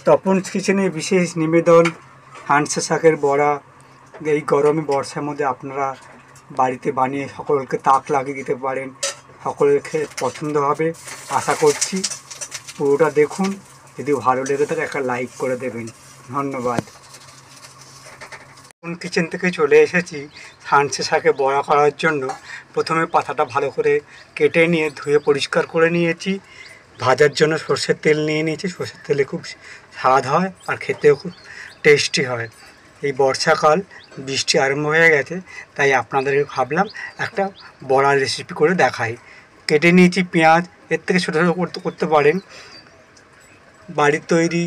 তপন কিচেনে বিশেষ নিবেদন হাঁসের শাকের বড়া। এই গরমে বর্ষার মধ্যে আপনারা বাড়িতে বানিয়ে সকলকে তাক লাগিয়ে দিতে পারেন, সকলের খেয়ে পছন্দ হবে আশা করছি। পুরোটা দেখুন, যদি ভালো লেগে থাকে একটা লাইক করে দেবেন। ধন্যবাদ। তপন কিচেন থেকে চলে এসেছি হাঁসের শাকে বড়া করার জন্য। প্রথমে পাতাটা ভালো করে কেটে নিয়ে ধুয়ে পরিষ্কার করে নিয়েছি। ভাজার জন্য সর্ষের তেল নিয়ে নিয়েছি। সর্ষের তেলে খুব স্বাদ হয় আর খেতেও খুব টেস্টি হয়। এই বর্ষাকাল, বৃষ্টি আরম্ভ হয়ে গেছে, তাই আপনাদেরকে ভাবলাম একটা বড়ার রেসিপি করে দেখাই। কেটে নিয়েছি পেঁয়াজ, এর থেকে ছোটো ছোটো করতে পারেন। বাড়ির তৈরি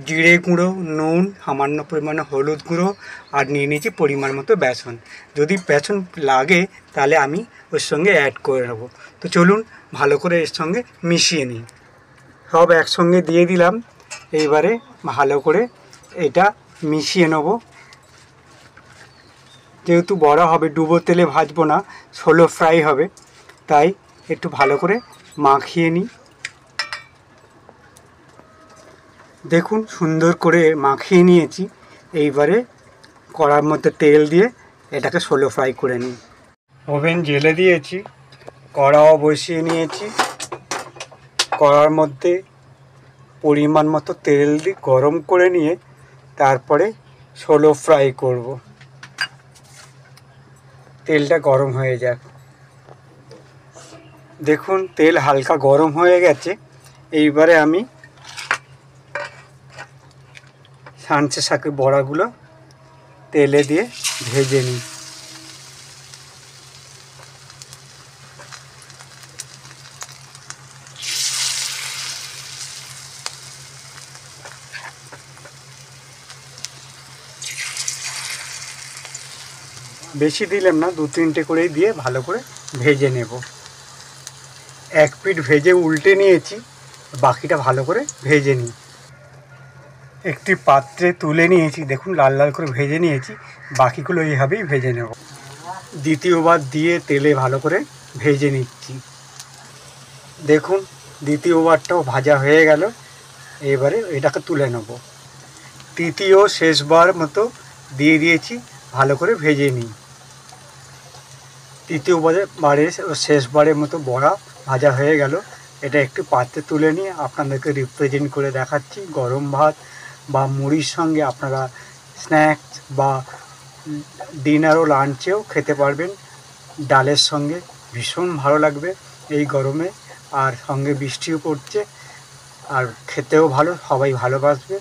জিরে গুঁড়ো, নুন, সামান্য পরিমাণে হলুদ গুঁড়ো আর নিয়ে নিয়েছি পরিমাণ মতো বেসন। যদি বেসন লাগে তাহলে আমি ওর সঙ্গে অ্যাড করে নেবো। তো চলুন ভালো করে এর সঙ্গে মিশিয়ে নিই। সব একসঙ্গে দিয়ে দিলাম। এইবারে ভালো করে এটা মিশিয়ে নেব। যেহেতু বড়া হবে, ডুবো তেলে ভাজবো না, স্লো ফ্রাই হবে, তাই একটু ভালো করে মাখিয়ে নিই। দেখুন সুন্দর করে মাখিয়ে নিয়েছি। এইবারে কড়ার মধ্যে তেল দিয়ে এটাকে স্লো ফ্রাই করে নিই। ওভেন জ্বেলে দিয়েছি, কড়াও বসিয়ে নিয়েছি। কড়ার মধ্যে পরিমাণ মতো তেল দিয়ে গরম করে নিয়ে তারপরে স্লো ফ্রাই করব। তেলটা গরম হয়ে যাক। দেখুন তেল হালকা গরম হয়ে গেছে। এইবারে আমি হাঁসের শাকের বড়াগুলো তেলে দিয়ে ভেজে নিই। বেশি দিলাম না, 2-3টে করেই দিয়ে ভালো করে ভেজে নেব। এক পিঠ ভেজে উল্টে নিয়েছি, বাকিটা ভালো করে ভেজে নিই। একটি পাত্রে তুলে নিয়েছি, দেখুন লাল লাল করে ভেজে নিয়েছি। বাকিগুলো এইভাবেই ভেজে নেব। দ্বিতীয়বার দিয়ে তেলে ভালো করে ভেজে নিচ্ছি। দেখুন দ্বিতীয়বারটাও ভাজা হয়ে গেল। এবারে এটাকে তুলে নেব। তৃতীয় শেষবার মতো দিয়ে দিয়েছি, ভালো করে ভেজে নিই। তৃতীয়বারে শেষবারের মতো বড়া ভাজা হয়ে গেল। এটা একটু পাত্রে তুলে নিয়ে আপনাদেরকে রিপ্রেজেন্ট করে দেখাচ্ছি। গরম ভাত বা মুড়ির সঙ্গে আপনারা স্ন্যাক্স বা ডিনার ও লাঞ্চেও খেতে পারবেন। ডালের সঙ্গে ভীষণ ভালো লাগবে এই গরমে। আর সঙ্গে বৃষ্টিও পড়ছে, আর খেতেও ভালো, সবাই ভালোবাসবে।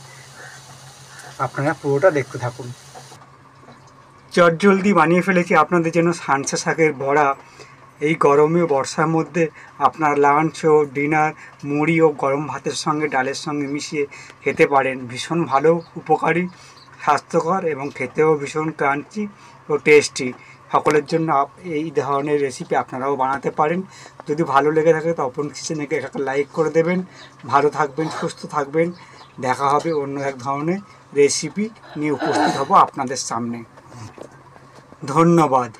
আপনারা পুরোটা দেখতে থাকুন। চটজলদি বানিয়ে ফেলেছি আপনাদের জন্য হাঁসের শাকের বড়া। এই গরমে বর্ষার মধ্যে আপনার লাঞ্চ ও ডিনার, মুড়ি ও গরম ভাতের সঙ্গে ডালের সঙ্গে মিশিয়ে খেতে পারেন। ভীষণ ভালো, উপকারী, স্বাস্থ্যকর এবং খেতেও ভীষণ ক্রাঞ্চি ও টেস্টি। সকলের জন্য এই ধরনের রেসিপি আপনারাও বানাতে পারেন। যদি ভালো লেগে থাকে তপন কিচেনে একটা লাইক করে দেবেন। ভালো থাকবেন, সুস্থ থাকবেন। দেখা হবে অন্য এক ধরনের রেসিপি নিয়ে উপস্থিত হব আপনাদের সামনে। ধন্যবাদ।